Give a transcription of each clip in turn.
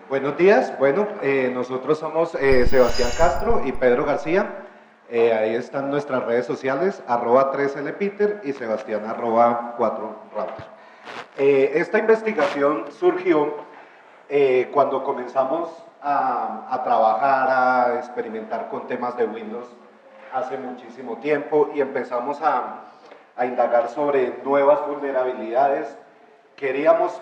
Buenos días, bueno, nosotros somos Sebastián Castro y Pedro García. Ahí están nuestras redes sociales, @3lpeter y Sebastián @4router. Esta investigación surgió cuando comenzamos a trabajar, a experimentar con temas de Windows hace muchísimo tiempo y empezamos a indagar sobre nuevas vulnerabilidades. Queríamos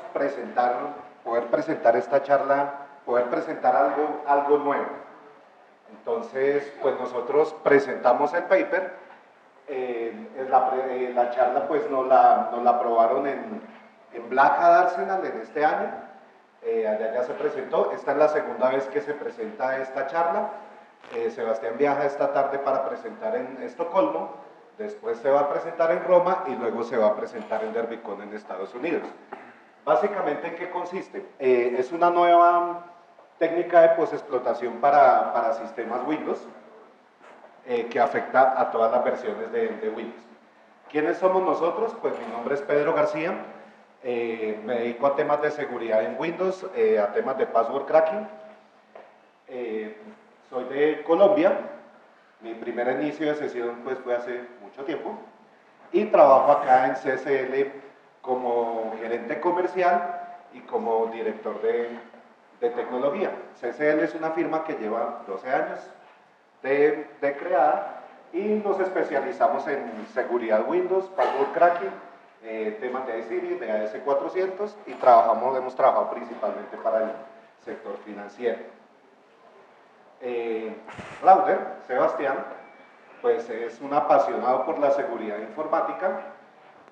poder presentar esta charla, poder presentar algo nuevo. Entonces, pues nosotros presentamos el paper, la charla pues nos la aprobaron en Black Hat Arsenal en este año, allá ya se presentó, esta es la segunda vez que se presenta esta charla. Sebastián viaja esta tarde para presentar en Estocolmo, después se va a presentar en Roma y luego se va a presentar en Derbicon en Estados Unidos. Básicamente, ¿en qué consiste? Es una nueva técnica de posexplotación para sistemas Windows que afecta a todas las versiones de Windows. ¿Quiénes somos nosotros? Pues mi nombre es Pedro García, me dedico a temas de seguridad en Windows, a temas de password cracking. Soy de Colombia, mi primer inicio de sesión pues fue hace mucho tiempo y trabajo acá en CSL como gerente comercial y como director de tecnología. CSL es una firma que lleva 12 años de creada y nos especializamos en seguridad Windows, password cracking, temas de iSIRI, de AS400 y hemos trabajado principalmente para el sector financiero. Lauder, Sebastián, pues es un apasionado por la seguridad informática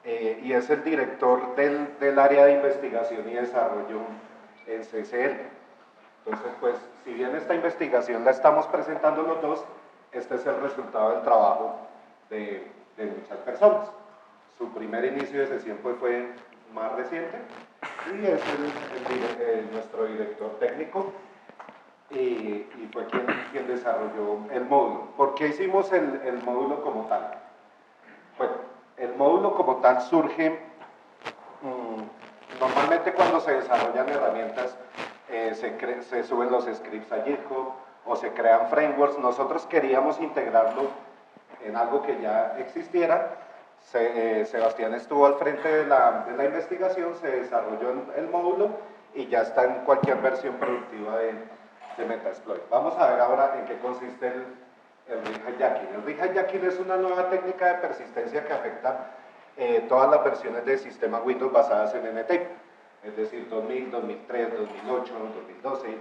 y es el director del área de investigación y desarrollo en CSL. Entonces, pues, si bien esta investigación la estamos presentando los dos, este es el resultado del trabajo de muchas personas. Su primer inicio de sesión pues, fue más reciente y es nuestro director técnico y fue quien desarrolló el módulo. ¿Por qué hicimos el módulo como tal? Bueno, el módulo como tal surge normalmente cuando se desarrollan herramientas, se suben los scripts a GitHub o se crean frameworks. Nosotros queríamos integrarlo en algo que ya existiera. Sebastián estuvo al frente de la investigación, se desarrolló el módulo y ya está en cualquier versión productiva de Metasploit. Vamos a ver ahora en qué consiste el rehijacking. El rehijacking es una nueva técnica de persistencia que afecta todas las versiones del sistema Windows basadas en NT, es decir, 2000, 2003, 2008, 2012.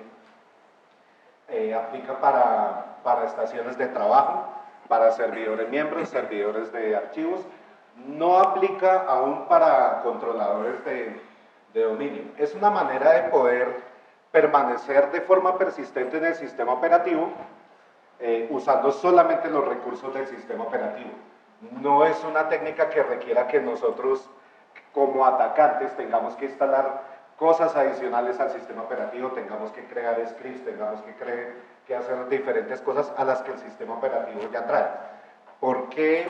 Aplica para estaciones de trabajo, para servidores miembros, servidores de archivos. No aplica aún para controladores de dominio. Es una manera de poder permanecer de forma persistente en el sistema operativo usando solamente los recursos del sistema operativo. No es una técnica que requiera que nosotros como atacantes tengamos que instalar cosas adicionales al sistema operativo, tengamos que crear scripts, tengamos que hacer diferentes cosas a las que el sistema operativo ya trae. ¿Por qué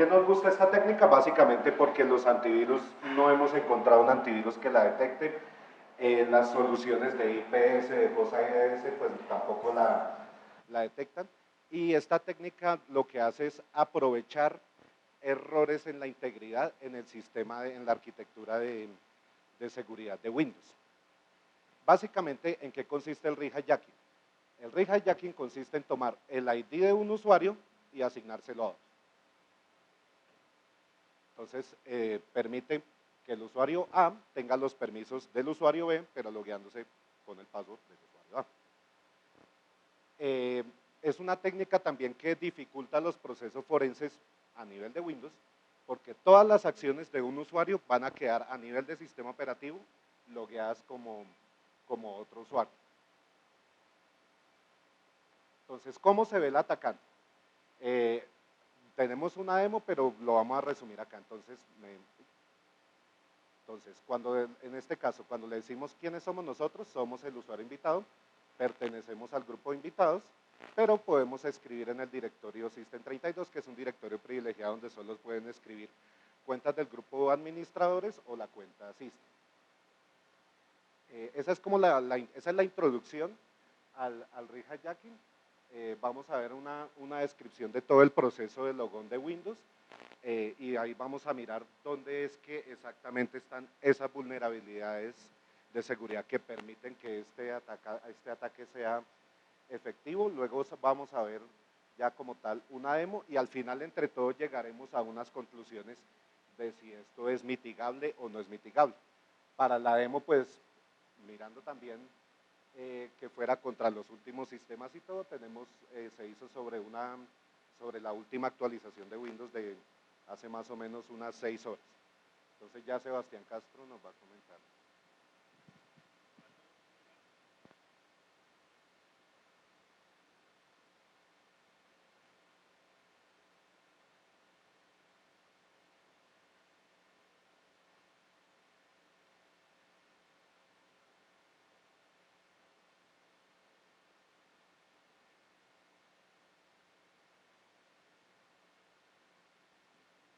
nos gusta esta técnica? Básicamente porque los antivirus no hemos encontrado un antivirus que la detecte. Las soluciones de IPS, de FOSS-IDS, pues tampoco la detectan. Y esta técnica lo que hace es aprovechar errores en la integridad en el sistema, en la arquitectura de seguridad de Windows. Básicamente, ¿en qué consiste el rehijacking? El rehijacking consiste en tomar el ID de un usuario y asignárselo a otro. Entonces, permite que el usuario A tenga los permisos del usuario B, pero logueándose con el password del usuario A. Es una técnica también que dificulta los procesos forenses a nivel de Windows, porque todas las acciones de un usuario van a quedar a nivel de sistema operativo logueadas como otro usuario. Entonces, ¿cómo se ve el atacante? Tenemos una demo, pero lo vamos a resumir acá. Entonces, en este caso, cuando le decimos quiénes somos nosotros, somos el usuario invitado. pertenecemos al grupo de invitados, pero podemos escribir en el directorio System32, que es un directorio privilegiado donde solo pueden escribir cuentas del grupo de administradores o la cuenta System. Esa es como esa es la introducción al rehijacking. Vamos a ver una descripción de todo el proceso de logón de Windows y ahí vamos a mirar dónde es que exactamente están esas vulnerabilidades de seguridad que permiten que este ataque sea efectivo. Luego vamos a ver ya como tal una demo y al final entre todos llegaremos a unas conclusiones de si esto es mitigable o no es mitigable. Para la demo, pues, mirando también que fuera contra los últimos sistemas y todo, se hizo sobre la última actualización de Windows de hace más o menos unas 6 horas. Entonces ya Sebastián Castro nos va a comentar.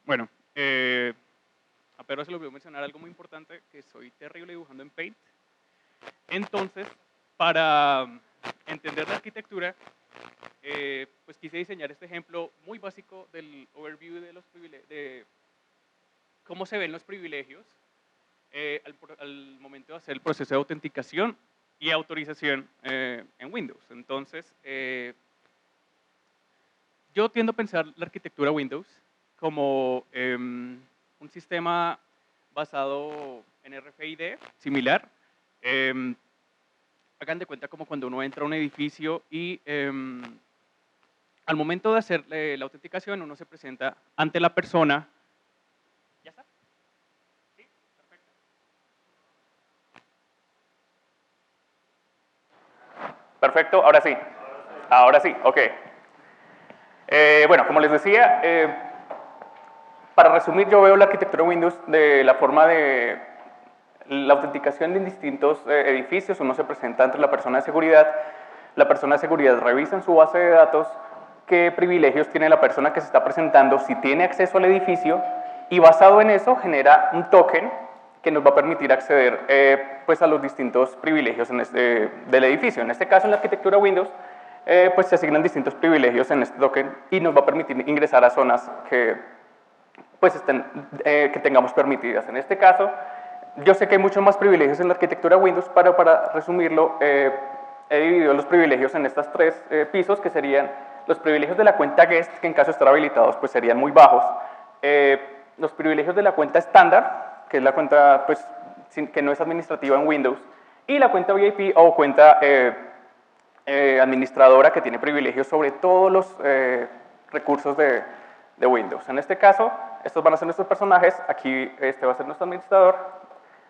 Bueno, a Pedro se le olvidó mencionar algo muy importante, que soy terrible dibujando en Paint. Entonces, para entender la arquitectura, pues quise diseñar este ejemplo muy básico del overview de los de cómo se ven los privilegios al momento de hacer el proceso de autenticación y autorización en Windows. Entonces, yo tiendo a pensar la arquitectura Windows como un sistema basado en RFID, similar. Hagan de cuenta como cuando uno entra a un edificio y al momento de hacer la autenticación uno se presenta ante la persona. ¿Ya está? Sí, perfecto. Perfecto, ahora sí. Ahora sí, ok. Bueno, como les decía, para resumir, yo veo la arquitectura Windows de la forma de la autenticación en distintos edificios. Uno se presenta ante la persona de seguridad. La persona de seguridad revisa en su base de datos qué privilegios tiene la persona que se está presentando, si tiene acceso al edificio, y basado en eso genera un token que nos va a permitir acceder pues a los distintos privilegios del edificio. En este caso, en la arquitectura Windows, pues se asignan distintos privilegios en este token y nos va a permitir ingresar a zonas que pues que tengamos permitidas. En este caso, yo sé que hay muchos más privilegios en la arquitectura Windows, pero para resumirlo, he dividido los privilegios en estos tres pisos, que serían los privilegios de la cuenta guest, que en caso de estar habilitados pues serían muy bajos, los privilegios de la cuenta estándar, que es la cuenta pues, que no es administrativa en Windows, y la cuenta VIP o cuenta administradora, que tiene privilegios sobre todos los recursos de Windows. En este caso, estos van a ser nuestros personajes. Aquí este va a ser nuestro administrador,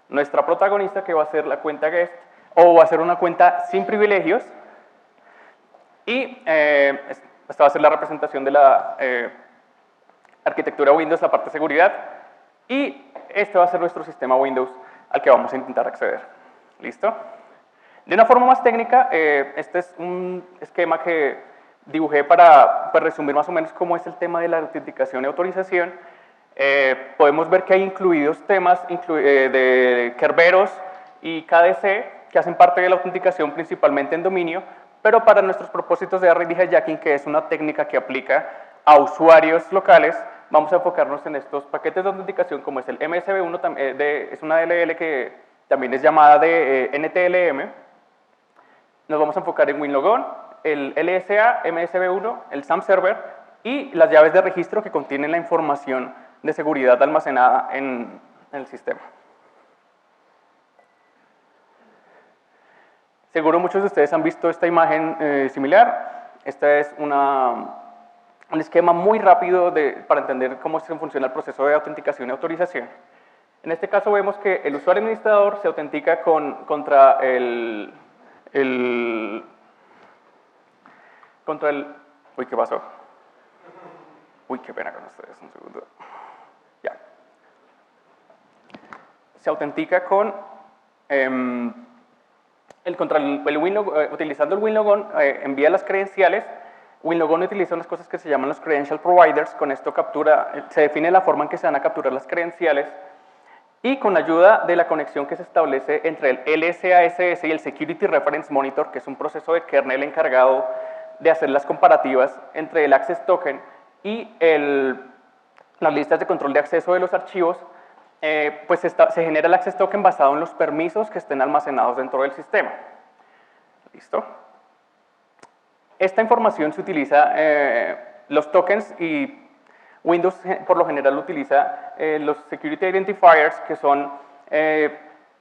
nuestra protagonista, que va a ser la cuenta guest, o va a ser una cuenta sin privilegios, y esta va a ser la representación de la arquitectura Windows, la parte de seguridad, y este va a ser nuestro sistema Windows al que vamos a intentar acceder. ¿Listo? De una forma más técnica, este es un esquema que dibujé para resumir más o menos cómo es el tema de la autenticación y autorización. Podemos ver que hay incluidos temas de Kerberos y KDC, que hacen parte de la autenticación principalmente en dominio, pero para nuestros propósitos de RD hijacking, que es una técnica que aplica a usuarios locales, vamos a enfocarnos en estos paquetes de autenticación, como es el MSB1, es una DLL que también es llamada de NTLM. Nos vamos a enfocar en WinLogon, el LSA, MSB1, el SAM Server y las llaves de registro que contienen la información de seguridad almacenada en el sistema. Seguro muchos de ustedes han visto esta imagen similar. Esta es un esquema muy rápido para entender cómo funciona el proceso de autenticación y autorización. En este caso vemos que el usuario administrador se autentica contra el... Uy, ¿qué pasó? Uy, qué pena con ustedes, un segundo. Ya. Se autentica con utilizando el WinLogon, envía las credenciales. WinLogon utiliza unas cosas que se llaman los credential providers. Con esto se define la forma en que se van a capturar las credenciales. Y con ayuda de la conexión que se establece entre el LSASS y el Security Reference Monitor, que es un proceso de kernel encargado de hacer las comparativas entre el Access Token y las listas de control de acceso de los archivos, pues se genera el Access Token basado en los permisos que estén almacenados dentro del sistema. ¿Listo? Esta información se utiliza, los tokens, y Windows por lo general utiliza los Security Identifiers, que son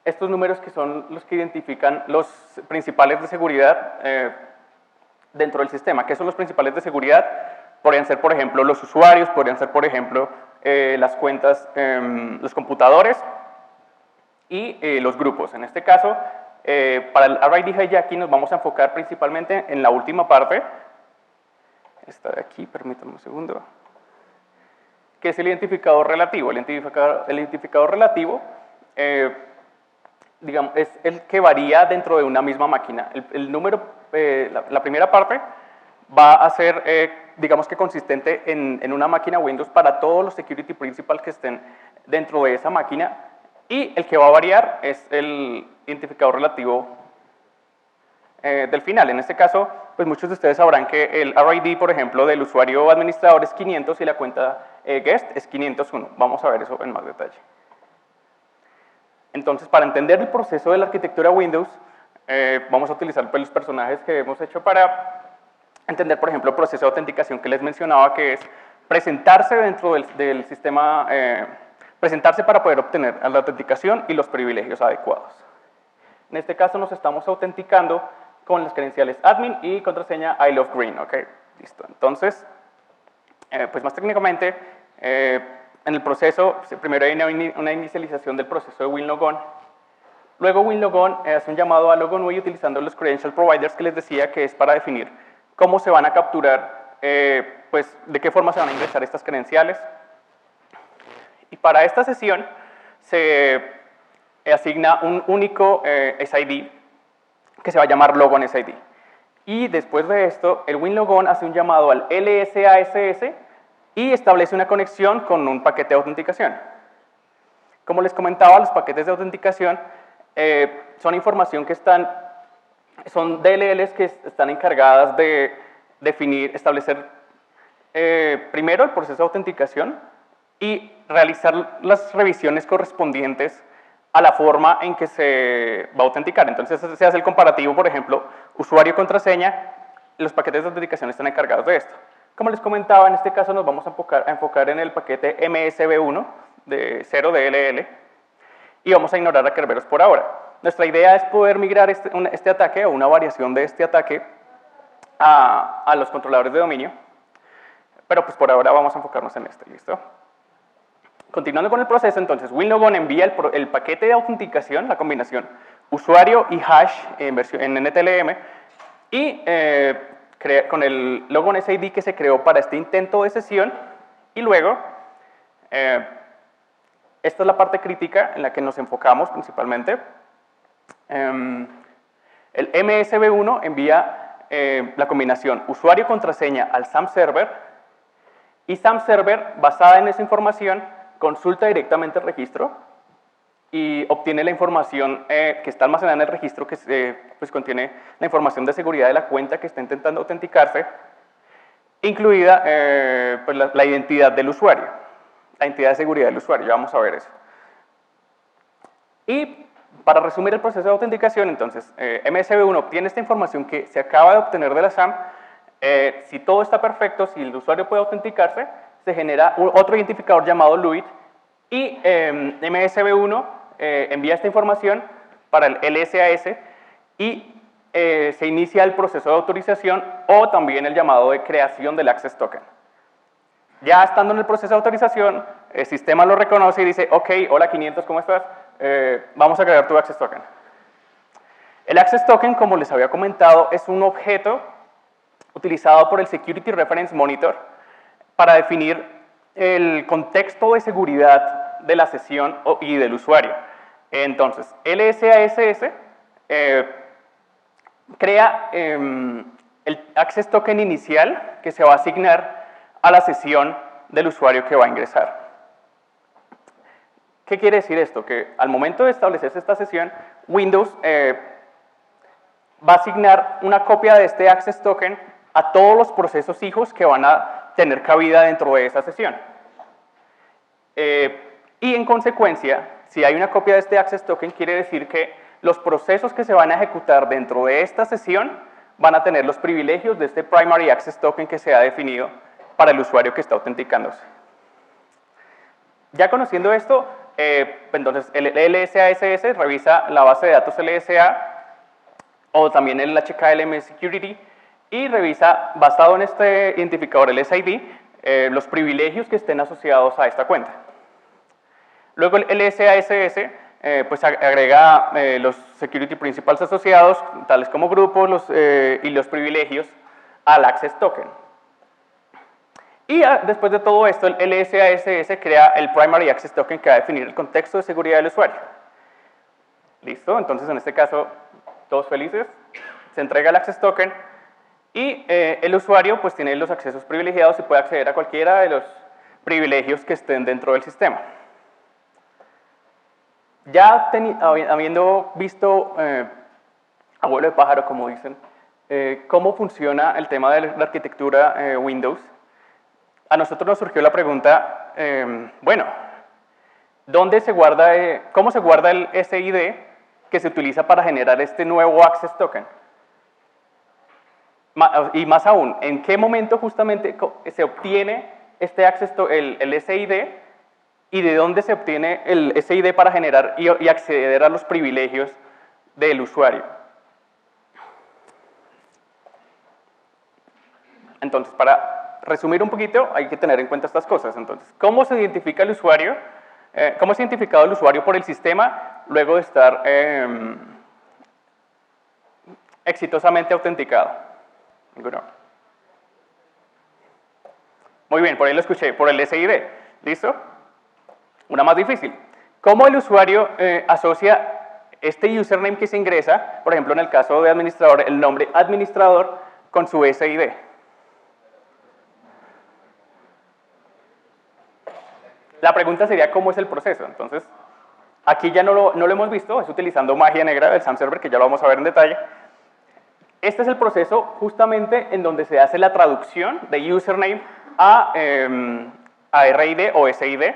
estos números que son los que identifican los principales de seguridad dentro del sistema. ¿Qué son los principales de seguridad? Podrían ser, por ejemplo, los usuarios, podrían ser, por ejemplo, las cuentas, los computadores y los grupos. En este caso, para el RID hijacking nos vamos a enfocar principalmente en la última parte. Esta de aquí, permítanme un segundo. Que es el identificador relativo. El identificador relativo digamos, es el que varía dentro de una misma máquina. El número, la primera parte va a ser, digamos que consistente en una máquina Windows para todos los security principals que estén dentro de esa máquina, y el que va a variar es el identificador relativo del final. En este caso, pues muchos de ustedes sabrán que el RID, por ejemplo, del usuario administrador es 500 y la cuenta guest es 501. Vamos a ver eso en más detalle. Entonces, para entender el proceso de la arquitectura Windows, vamos a utilizar pues, los personajes que hemos hecho para entender, por ejemplo, el proceso de autenticación que les mencionaba, que es presentarse dentro del sistema, presentarse para poder obtener la autenticación y los privilegios adecuados. En este caso nos estamos autenticando con las credenciales admin y contraseña I love green, ¿ok? Listo. Entonces, pues más técnicamente, en el proceso, primero hay una inicialización del proceso de WinLogon. Luego WinLogon hace un llamado a LogonUI utilizando los credential providers que les decía, que es para definir cómo se van a capturar, pues de qué forma se van a ingresar estas credenciales. Y para esta sesión se asigna un único SID que se va a llamar Logon SID. Y después de esto, el WinLogon hace un llamado al LSASS y establece una conexión con un paquete de autenticación. Como les comentaba, los paquetes de autenticación son información que son DLLs que están encargadas de definir, establecer primero el proceso de autenticación y realizar las revisiones correspondientes a la forma en que se va a autenticar. Entonces se hace el comparativo, por ejemplo, usuario-contraseña, los paquetes de autenticación están encargados de esto. Como les comentaba, en este caso nos vamos a enfocar en el paquete MSB1 de 0DLL y vamos a ignorar a Kerberos por ahora. Nuestra idea es poder migrar este ataque o una variación de este ataque a los controladores de dominio, pero pues por ahora vamos a enfocarnos en este, ¿listo? Continuando con el proceso, entonces, WinLogon envía el paquete de autenticación, la combinación usuario y hash en NTLM, y con el Logon SID que se creó para este intento de sesión, y luego, esta es la parte crítica en la que nos enfocamos principalmente. El MSB1 envía la combinación usuario-contraseña al SAM Server, y SAM Server, basada en esa información, consulta directamente el registro y obtiene la información que está almacenada en el registro, que pues contiene la información de seguridad de la cuenta que está intentando autenticarse, incluida pues la identidad del usuario, la identidad de seguridad del usuario. Ya vamos a ver eso. Y para resumir el proceso de autenticación, entonces, MSB1 obtiene esta información que se acaba de obtener de la SAM. Si todo está perfecto, si el usuario puede autenticarse, se genera otro identificador llamado LUID, y MSB1 envía esta información para el LSAS y se inicia el proceso de autorización o también el llamado de creación del Access Token. Ya estando en el proceso de autorización, el sistema lo reconoce y dice, ok, hola 500, ¿cómo estás? Vamos a crear tu Access Token. El Access Token, como les había comentado, es un objeto utilizado por el Security Reference Monitor para definir el contexto de seguridad de la sesión y del usuario. Entonces, LSASS crea el access token inicial que se va a asignar a la sesión del usuario que va a ingresar. ¿Qué quiere decir esto? Que al momento de establecerse esta sesión, Windows va a asignar una copia de este access token a todos los procesos hijos que van a tener cabida dentro de esa sesión. Y en consecuencia, si hay una copia de este access token, quiere decir que los procesos que se van a ejecutar dentro de esta sesión van a tener los privilegios de este primary access token que se ha definido para el usuario que está autenticándose. Ya conociendo esto, entonces el LSASS revisa la base de datos LSA o también el HKLM Security y revisa, basado en este identificador LSID, los privilegios que estén asociados a esta cuenta. Luego el LSASS pues agrega los security principals asociados, tales como grupos y los privilegios al access token. Y después de todo esto, el LSASS crea el primary access token que va a definir el contexto de seguridad del usuario. ¿Listo? Entonces, en este caso, todos felices, se entrega el access token y el usuario pues tiene los accesos privilegiados y puede acceder a cualquiera de los privilegios que estén dentro del sistema. Ya habiendo visto abuelo de pájaro, como dicen, cómo funciona el tema de la arquitectura Windows, a nosotros nos surgió la pregunta, bueno, ¿cómo se guarda el SID que se utiliza para generar este nuevo access token? Y más aún, ¿en qué momento justamente se obtiene este el SID y de dónde se obtiene el SID para generar y acceder a los privilegios del usuario? Entonces, para resumir un poquito, hay que tener en cuenta estas cosas. Entonces, ¿cómo se identifica el usuario? ¿Cómo es identificado el usuario por el sistema luego de estar exitosamente autenticado? Muy bien, por ahí lo escuché, por el SID. ¿Listo? Una más difícil. ¿Cómo el usuario asocia este username que se ingresa, por ejemplo, en el caso de administrador, el nombre administrador con su SID? La pregunta sería ¿cómo es el proceso? Entonces, aquí ya no lo hemos visto, es utilizando magia negra del SAM Server, que ya lo vamos a ver en detalle. Este es el proceso justamente en donde se hace la traducción de username a RID o SID.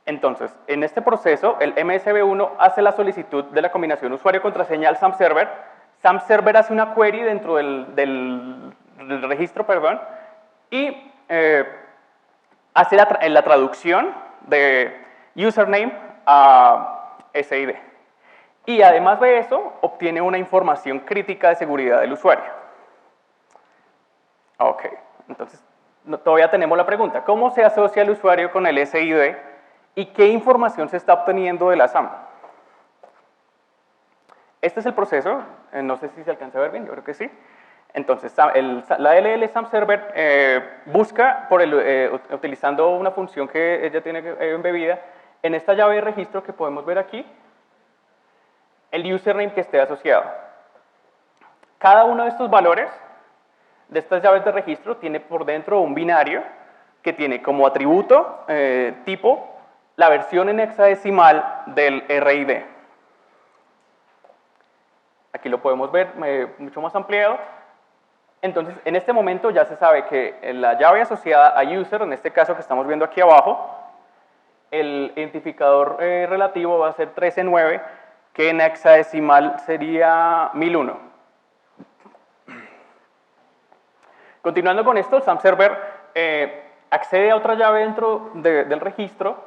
Entonces, en este proceso, el MSB1 hace la solicitud de la combinación usuario-contraseña al SAM Server. SAM Server hace una query dentro del registro, perdón, y hace la traducción de username a SID. Y además de eso, obtiene una información crítica de seguridad del usuario. Ok, entonces todavía tenemos la pregunta, ¿cómo se asocia el usuario con el SID y qué información se está obteniendo de la SAM? Este es el proceso, no sé si se alcanza a ver bien, yo creo que sí. Entonces, la LL SAM Server busca, utilizando una función que ella tiene embebida, en esta llave de registro que podemos ver aquí, el username que esté asociado. Cada uno de estos valores, de estas llaves de registro, tiene por dentro un binario que tiene como atributo, tipo, la versión en hexadecimal del RID. Aquí lo podemos ver mucho más ampliado. Entonces, en este momento ya se sabe que la llave asociada a user, en este caso que estamos viendo aquí abajo, el identificador relativo va a ser 13.9, que en hexadecimal sería 1001. Continuando con esto, el SAM Server accede a otra llave dentro del registro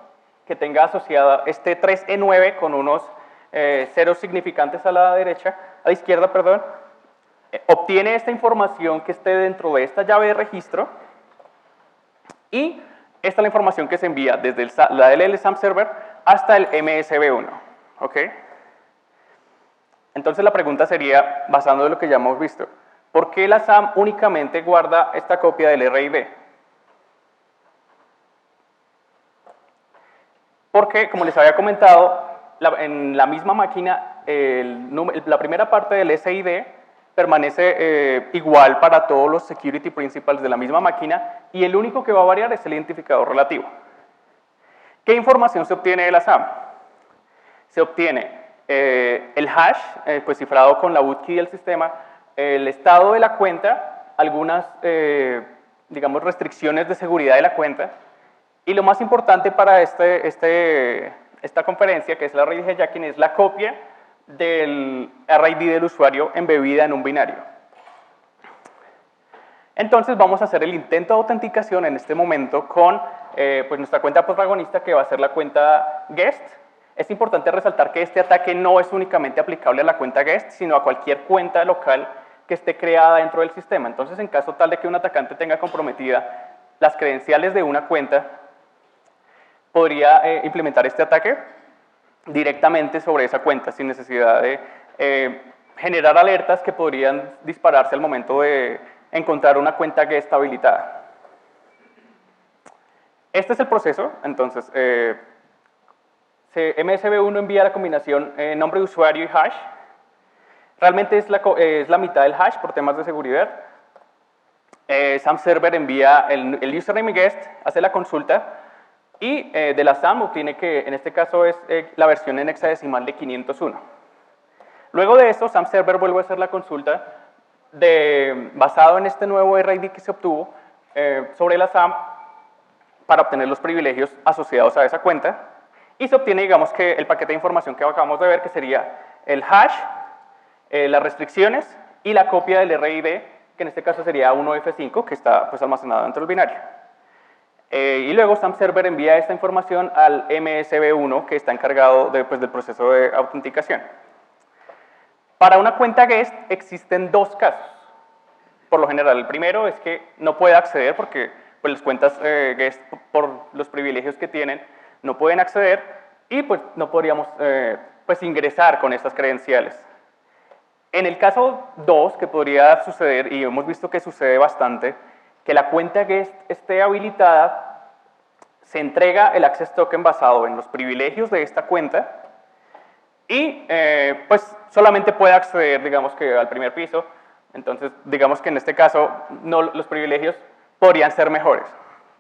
que tenga asociada este 3E9 con unos ceros significantes a la izquierda, perdón. Obtiene esta información que esté dentro de esta llave de registro y esta es la información que se envía desde la LL SAM Server hasta el MSB1. ¿Ok? Entonces la pregunta sería, basando en lo que ya hemos visto, ¿por qué la SAM únicamente guarda esta copia del RID? Porque, como les había comentado, en la misma máquina, la primera parte del SID permanece igual para todos los security principals de la misma máquina y el único que va a variar es el identificador relativo. ¿Qué información se obtiene de la SAM? Se obtiene el hash, pues cifrado con la bootkey del sistema, el estado de la cuenta, algunas, digamos, restricciones de seguridad de la cuenta, y lo más importante para esta conferencia, que es la RID hijacking, es la copia del RID del usuario embebida en un binario. Entonces vamos a hacer el intento de autenticación en este momento con pues nuestra cuenta protagonista, que va a ser la cuenta guest. Es importante resaltar que este ataque no es únicamente aplicable a la cuenta guest, sino a cualquier cuenta local que esté creada dentro del sistema. Entonces, en caso tal de que un atacante tenga comprometida las credenciales de una cuenta, podría implementar este ataque directamente sobre esa cuenta, sin necesidad de generar alertas que podrían dispararse al momento de encontrar una cuenta guest habilitada. Este es el proceso. Entonces, MSB1 envía la combinación nombre de usuario y hash. Realmente es la mitad del hash por temas de seguridad. SAM Server envía el username y guest, hace la consulta y de la SAM obtiene que en este caso es la versión en hexadecimal de 501. Luego de eso, SAM Server vuelve a hacer la consulta basado en este nuevo RID que se obtuvo sobre la SAM para obtener los privilegios asociados a esa cuenta. Y se obtiene, digamos, que el paquete de información que acabamos de ver, que sería el hash, las restricciones y la copia del RID, que en este caso sería 1F5, que está pues almacenado dentro del binario. Y luego SAM Server envía esta información al MSB1, que está encargado del proceso de autenticación. Para una cuenta guest existen dos casos. Por lo general, el primero es que no puede acceder porque pues, las cuentas guest, por los privilegios que tienen, no pueden acceder y pues no podríamos pues ingresar con estas credenciales. En el caso 2, que podría suceder, y hemos visto que sucede bastante, que la cuenta guest esté habilitada, se entrega el access token basado en los privilegios de esta cuenta y pues solamente puede acceder, digamos que al primer piso. Entonces, digamos que en este caso los privilegios podrían ser mejores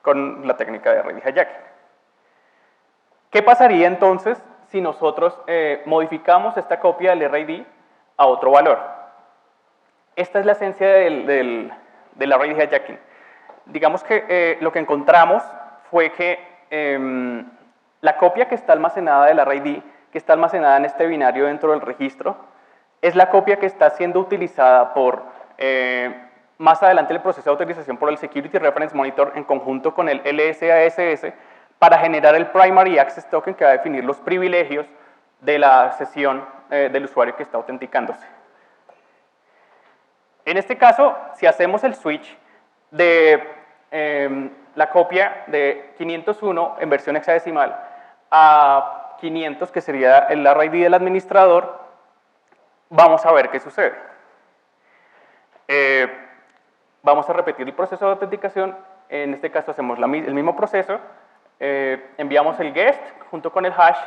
con la técnica de RID hijacking. ¿Qué pasaría entonces si nosotros modificamos esta copia del RID a otro valor? Esta es la esencia de la RID hijacking. Digamos que lo que encontramos fue que la copia que está almacenada de la RID, que está almacenada en este binario dentro del registro, es la copia que está siendo utilizada por, más adelante en el proceso de utilización por el Security Reference Monitor en conjunto con el LSASS para generar el Primary Access Token que va a definir los privilegios de la sesión del usuario que está autenticándose. En este caso, si hacemos el switch de la copia de 501 en versión hexadecimal a 500, que sería el RID del administrador, vamos a ver qué sucede. Vamos a repetir el proceso de autenticación. En este caso hacemos el mismo proceso. Enviamos el guest junto con el hash.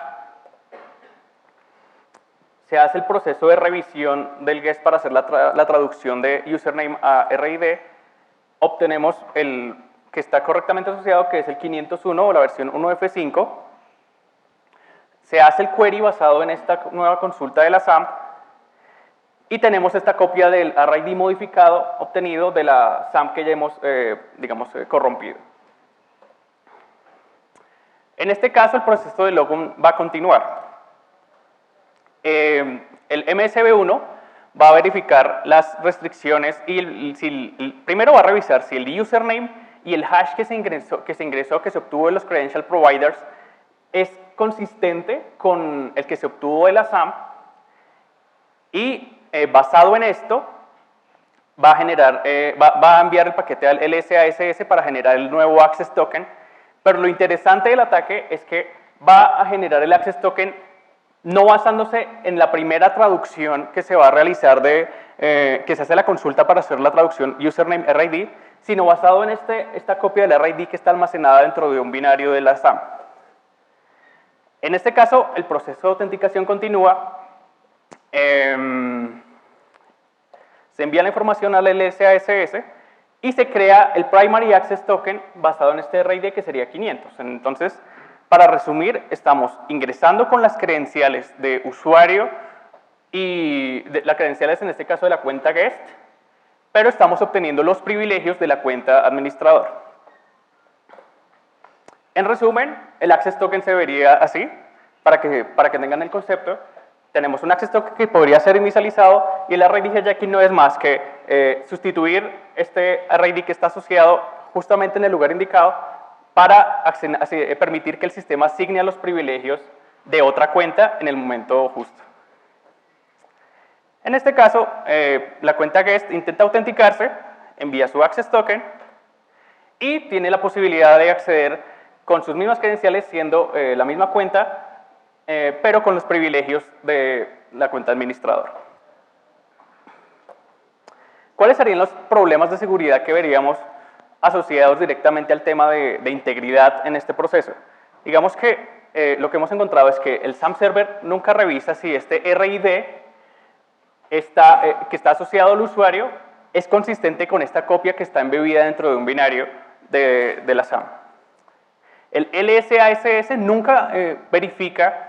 Se hace el proceso de revisión del guest para hacer la traducción de username a RID. Obtenemos el que está correctamente asociado, que es el 501 o la versión 1F5. Se hace el query basado en esta nueva consulta de la SAM. Y tenemos esta copia del RID modificado obtenido de la SAM que ya hemos, corrompido. En este caso, el proceso de logon va a continuar. El MSB1 va a verificar las restricciones y primero va a revisar si el username y el hash que se ingresó, que se obtuvo de los credential providers, es consistente con el que se obtuvo de la SAM y basado en esto va a enviar el paquete al LSASS para generar el nuevo Access Token. Pero lo interesante del ataque es que va a generar el Access Token no basándose en la primera traducción que se va a realizar que se hace la consulta para hacer la traducción username RID, sino basado en esta copia del RID que está almacenada dentro de un binario de la SAM. En este caso, el proceso de autenticación continúa. Se envía la información al LSASS y se crea el Primary Access Token basado en este RID que sería 500. Entonces, para resumir, estamos ingresando con las credenciales de usuario y las credenciales en este caso de la cuenta guest, pero estamos obteniendo los privilegios de la cuenta administrador. En resumen, el Access Token se vería así, para que tengan el concepto. Tenemos un Access Token que podría ser inicializado y el RID ya aquí no es más que sustituir este RID que está asociado justamente en el lugar indicado para permitir que el sistema asigne a los privilegios de otra cuenta en el momento justo. En este caso, la cuenta guest intenta autenticarse, envía su Access Token y tiene la posibilidad de acceder con sus mismas credenciales siendo la misma cuenta, pero con los privilegios de la cuenta administrador. ¿Cuáles serían los problemas de seguridad que veríamos asociados directamente al tema de integridad en este proceso? Digamos que lo que hemos encontrado es que el SAM Server nunca revisa si este RID que está asociado al usuario es consistente con esta copia que está embebida dentro de un binario de la SAM. El LSASS nunca verifica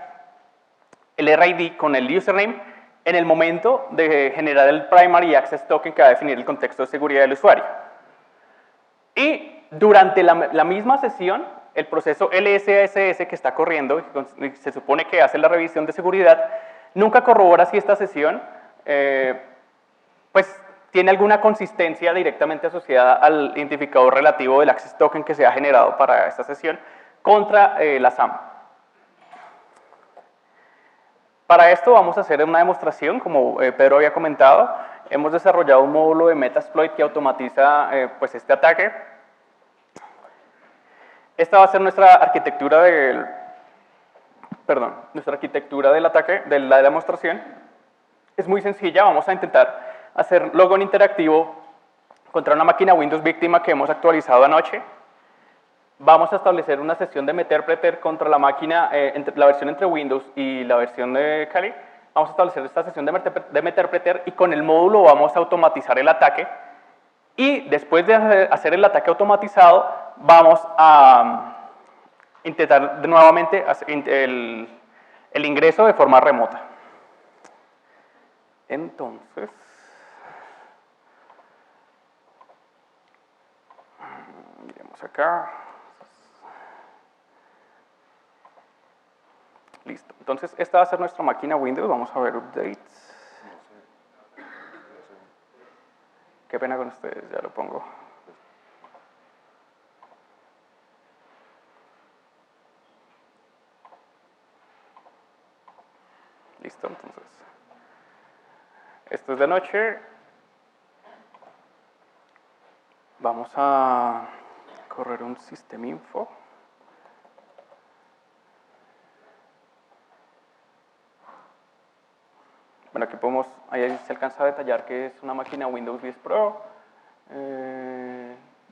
el RID con el username en el momento de generar el Primary Access Token que va a definir el contexto de seguridad del usuario. Y durante la misma sesión, el proceso LSASS que está corriendo, y se supone que hace la revisión de seguridad, nunca corrobora si esta sesión pues tiene alguna consistencia directamente asociada al identificador relativo del Access Token que se ha generado para esta sesión contra la SAM. Para esto vamos a hacer una demostración, como Pedro había comentado. Hemos desarrollado un módulo de Metasploit que automatiza pues este ataque. Esta va a ser nuestra arquitectura del ataque, de la demostración. Es muy sencilla, vamos a intentar hacer login interactivo contra una máquina Windows víctima que hemos actualizado anoche. Vamos a establecer una sesión de Meterpreter contra la máquina, la versión entre Windows y la versión de Kali. Vamos a establecer esta sesión de Meterpreter y con el módulo vamos a automatizar el ataque. Y después de hacer el ataque automatizado, vamos a intentar nuevamente el ingreso de forma remota. Entonces, miremos acá. Listo. Entonces, esta va a ser nuestra máquina Windows. Vamos a ver updates. Qué pena con ustedes, ya lo pongo. Listo, entonces. Esto es de noche. Vamos a correr un System Info. Bueno, aquí podemos, ahí se alcanza a detallar que es una máquina Windows 10 Pro,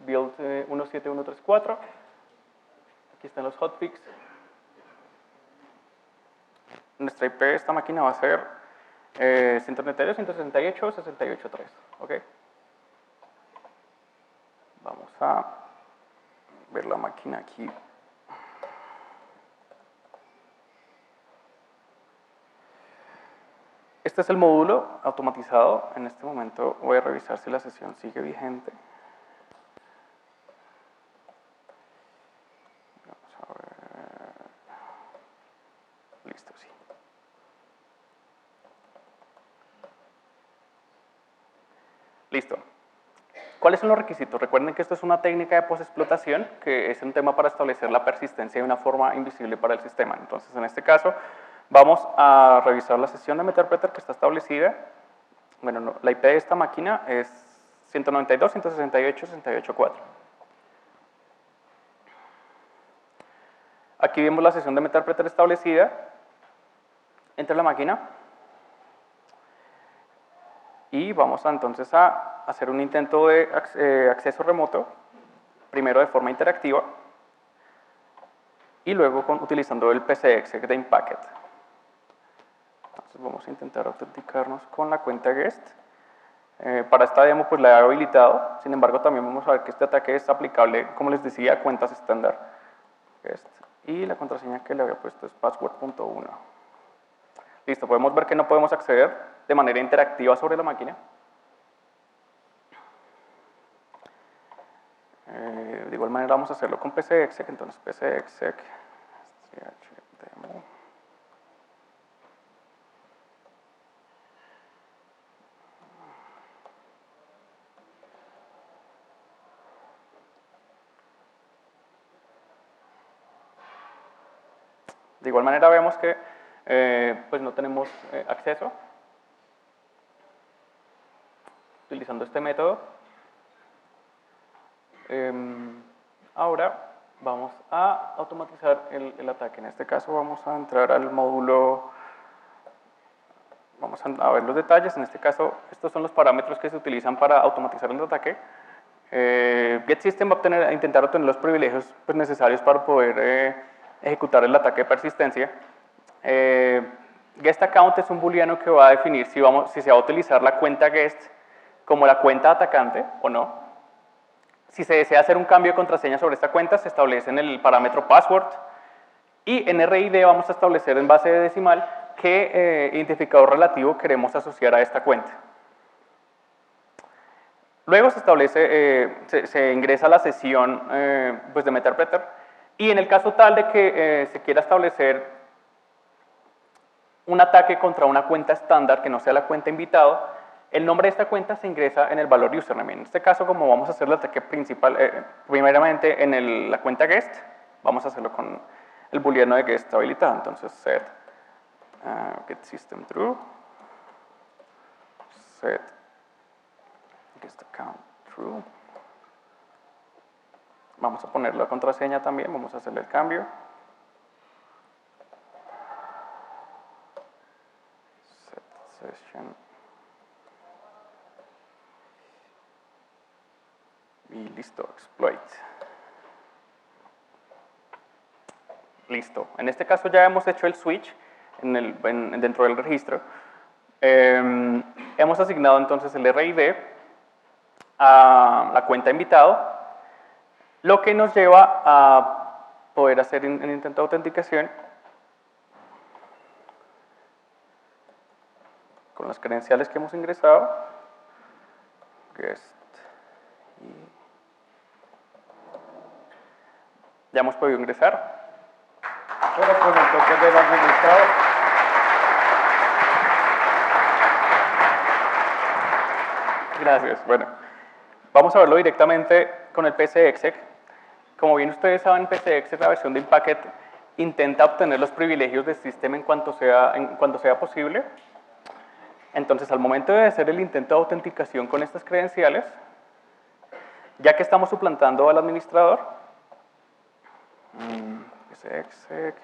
build 17134. Aquí están los hotfix. Nuestra IP de esta máquina va a ser 192.168.68.3. ¿Ok? Vamos a ver la máquina aquí. Este es el módulo automatizado. En este momento voy a revisar si la sesión sigue vigente. Vamos a ver. Listo, sí. Listo. ¿Cuáles son los requisitos? Recuerden que esto es una técnica de postexplotación, que es un tema para establecer la persistencia de una forma invisible para el sistema. Entonces, en este caso, vamos a revisar la sesión de Meterpreter que está establecida. Bueno, no, la IP de esta máquina es 192.168.68.4. Aquí vemos la sesión de Meterpreter establecida. Entra la máquina. Y vamos entonces a hacer un intento de acceso remoto, primero de forma interactiva y luego utilizando el PCX de Packet. Entonces vamos a intentar autenticarnos con la cuenta guest. Para esta demo pues la he habilitado, sin embargo también vamos a ver que este ataque es aplicable, como les decía, a cuentas estándar. Y la contraseña que le había puesto es password.1. Listo, podemos ver que no podemos acceder de manera interactiva sobre la máquina. De igual manera vamos a hacerlo con pcexec, entonces pcexec chdemo. De igual manera vemos que pues no tenemos acceso utilizando este método. Ahora vamos a automatizar el ataque. En este caso vamos a entrar al módulo, vamos a ver los detalles. En este caso estos son los parámetros que se utilizan para automatizar el ataque. GetSystem va a intentar obtener los privilegios pues, necesarios para poder ejecutar el ataque de persistencia. GuestAccount es un booleano que va a definir si se va a utilizar la cuenta guest como la cuenta atacante o no. Si se desea hacer un cambio de contraseña sobre esta cuenta, se establece en el parámetro password. Y en RID vamos a establecer en base decimal qué identificador relativo queremos asociar a esta cuenta. Luego se establece, se ingresa a la sesión pues de Meterpreter. Y en el caso tal de que se quiera establecer un ataque contra una cuenta estándar que no sea la cuenta invitado, el nombre de esta cuenta se ingresa en el valor username. En este caso, como vamos a hacer el ataque principal, primeramente en la cuenta guest, vamos a hacerlo con el booleano de guest habilitado. Entonces, set getSystemTrue, set guestAccountTrue. Vamos a poner la contraseña también, vamos a hacerle el cambio. Set session. Y listo, exploit. Listo. En este caso ya hemos hecho el switch dentro del registro. Hemos asignado entonces el RID a la cuenta invitado, lo que nos lleva a poder hacer un intento de autenticación con las credenciales que hemos ingresado. Guest. Ya hemos podido ingresar. Ahora con el toque del administrador. Gracias. Bueno, vamos a verlo directamente con el pcexec. Como bien ustedes saben, pcexec, la versión de Inpacket, intenta obtener los privilegios del sistema en cuanto sea posible. Entonces, al momento de hacer el intento de autenticación con estas credenciales, ya que estamos suplantando al administrador, pcexec,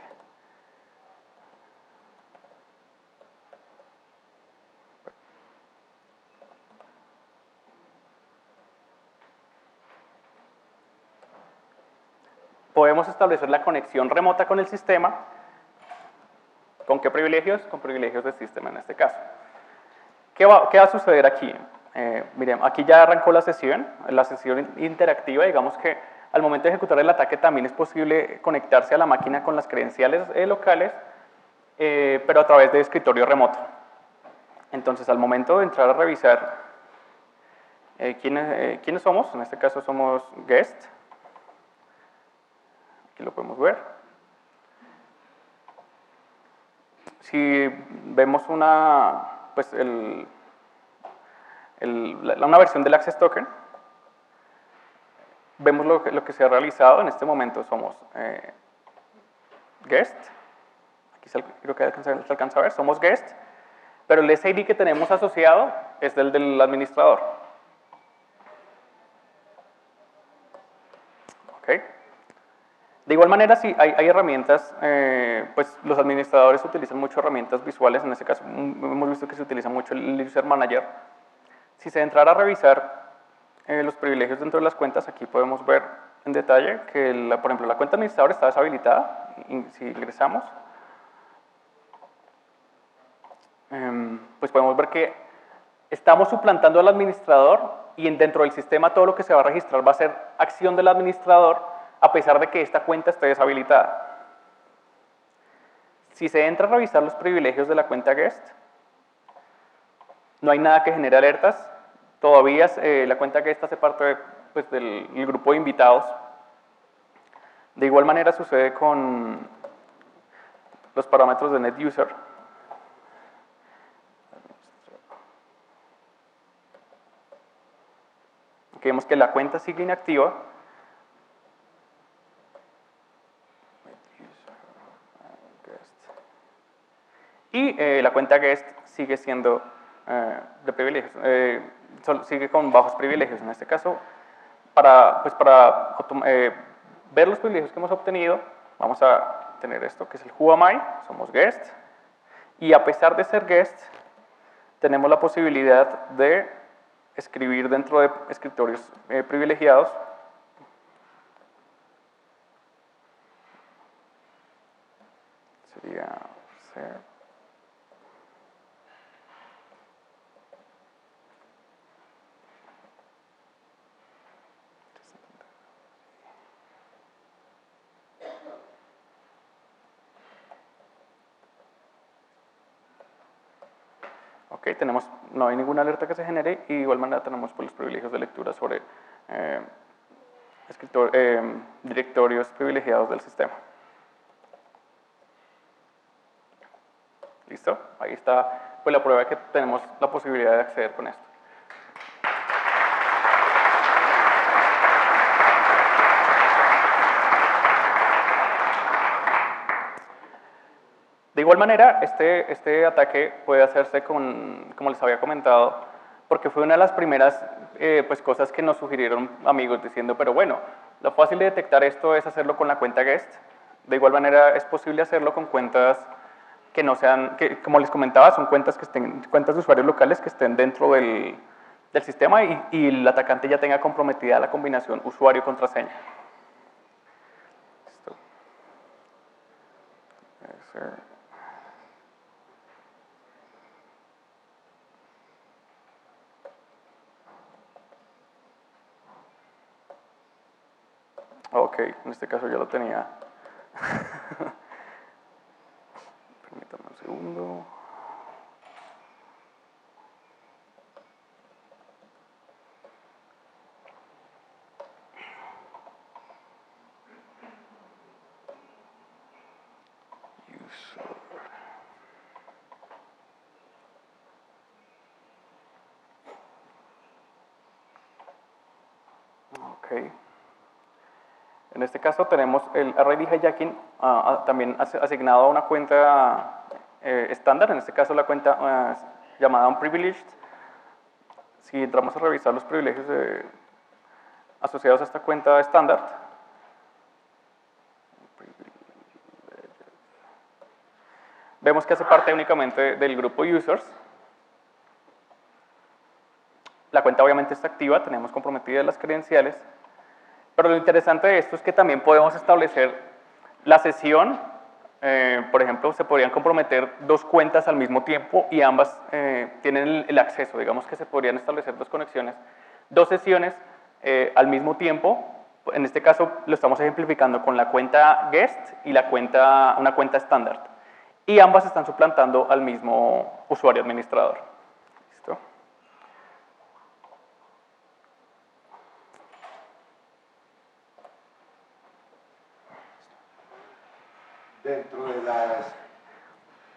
podemos establecer la conexión remota con el sistema. ¿Con qué privilegios? Con privilegios del sistema en este caso. ¿Qué va a suceder aquí? Miren, aquí ya arrancó la sesión interactiva. Digamos que al momento de ejecutar el ataque también es posible conectarse a la máquina con las credenciales locales, pero a través de escritorio remoto. Entonces, al momento de entrar a revisar quiénes somos, en este caso somos guest. Aquí lo podemos ver. Si vemos una versión del Access Token, vemos lo que se ha realizado. En este momento somos guest. Aquí creo que se alcanza a ver. Somos guest, pero el SID que tenemos asociado es el del administrador. ¿Ok? De igual manera, sí, hay herramientas, pues los administradores utilizan mucho herramientas visuales. En este caso hemos visto que se utiliza mucho el User Manager. Si se entrara a revisar los privilegios dentro de las cuentas, aquí podemos ver en detalle que, por ejemplo, la cuenta administrador está deshabilitada. Si ingresamos, pues podemos ver que estamos suplantando al administrador y dentro del sistema todo lo que se va a registrar va a ser acción del administrador a pesar de que esta cuenta esté deshabilitada. Si se entra a revisar los privilegios de la cuenta guest, no hay nada que genere alertas. Todavía la cuenta guest hace parte pues, del grupo de invitados. De igual manera sucede con los parámetros de NetUser. Aquí vemos que la cuenta sigue inactiva. Y la cuenta guest sigue siendo de privilegios, sigue con bajos privilegios. En este caso, para ver los privilegios que hemos obtenido, vamos a tener esto que es el Who am I, somos guest, y a pesar de ser guest, tenemos la posibilidad de escribir dentro de escritorios privilegiados. Sería ser. Ok, no hay ninguna alerta que se genere y de igual manera tenemos pues, los privilegios de lectura sobre directorios privilegiados del sistema. ¿Listo? Ahí está pues, la prueba de que tenemos la posibilidad de acceder con esto. De igual manera, este ataque puede hacerse como les había comentado, porque fue una de las primeras pues, cosas que nos sugirieron amigos diciendo, pero bueno, lo fácil de detectar esto es hacerlo con la cuenta guest. De igual manera, es posible hacerlo con cuentas que no sean, que como les comentaba, son cuentas de usuarios locales que estén dentro del sistema y el atacante ya tenga comprometida la combinación usuario-contraseña. Ok, en este caso ya lo tenía. Permítame un segundo. Ok. En este caso tenemos el array de hijacking también asignado a una cuenta estándar, en este caso la cuenta llamada unprivileged. Si entramos a revisar los privilegios asociados a esta cuenta estándar, vemos que hace parte únicamente del grupo users. La cuenta obviamente está activa, tenemos comprometidas las credenciales. Pero lo interesante de esto es que también podemos establecer la sesión. Por ejemplo, se podrían comprometer dos cuentas al mismo tiempo y ambas tienen el acceso. Digamos que se podrían establecer dos conexiones, dos sesiones al mismo tiempo. En este caso lo estamos ejemplificando con la cuenta guest y una cuenta estándar. Y ambas están suplantando al mismo usuario administrador. ¿Listo?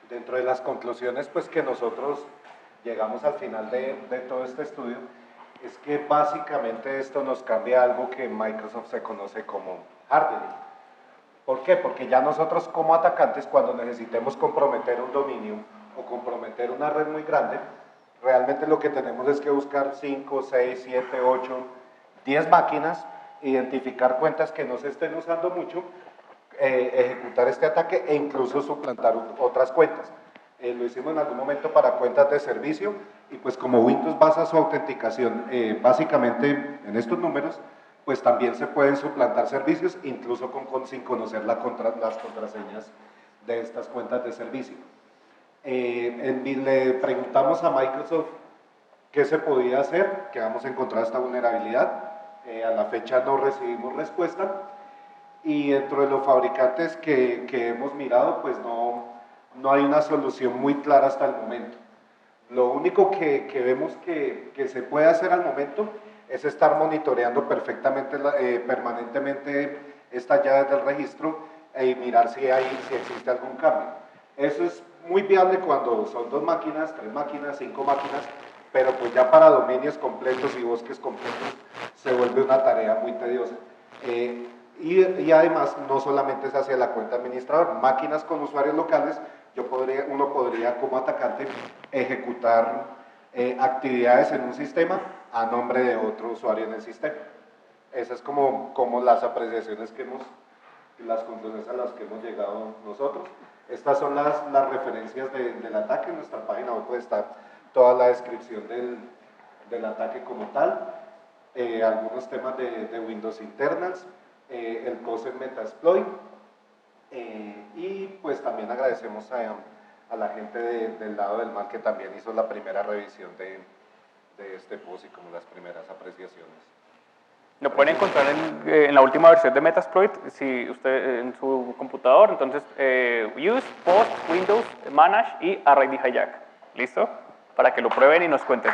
Dentro de las conclusiones pues, que nosotros llegamos al final de todo este estudio, es que básicamente esto nos cambia algo que en Microsoft se conoce como hardening. ¿Por qué? Porque ya nosotros como atacantes, cuando necesitemos comprometer un dominio o comprometer una red muy grande, realmente lo que tenemos es que buscar 5, 6, 7, 8, 10 máquinas, identificar cuentas que no se estén usando mucho, ejecutar este ataque e incluso suplantar otras cuentas. Lo hicimos en algún momento para cuentas de servicio y pues como Windows basa su autenticación básicamente en estos números, pues también se pueden suplantar servicios incluso sin conocer las contraseñas de estas cuentas de servicio. Le preguntamos a Microsoft ¿Qué se podía hacer? Que vamos a encontrar esta vulnerabilidad. A la fecha no recibimos respuesta. Y dentro de los fabricantes que hemos mirado, pues no hay una solución muy clara hasta el momento. Lo único que vemos que se puede hacer al momento es estar monitoreando perfectamente, permanentemente estas llaves del registro y mirar si existe algún cambio. Eso es muy viable cuando son 2 máquinas, 3 máquinas, 5 máquinas, pero pues ya para dominios completos y bosques completos se vuelve una tarea muy tediosa. Y además no solamente se hace la cuenta administrador, máquinas con usuarios locales, uno podría como atacante ejecutar actividades en un sistema a nombre de otro usuario en el sistema. Esas es como las apreciaciones las conclusiones a las que hemos llegado nosotros. Estas son las referencias del ataque. En nuestra página web está toda la descripción del ataque como tal, algunos temas de Windows Internals, el post en Metasploit, y pues también agradecemos a la gente del lado del mal que también hizo la primera revisión de este post y como las primeras apreciaciones. Lo pueden encontrar en la última versión de Metasploit, si usted en su computador, entonces Use, Post, Windows, Manage y Array Hijack. ¿Listo? Para que lo prueben y nos cuenten.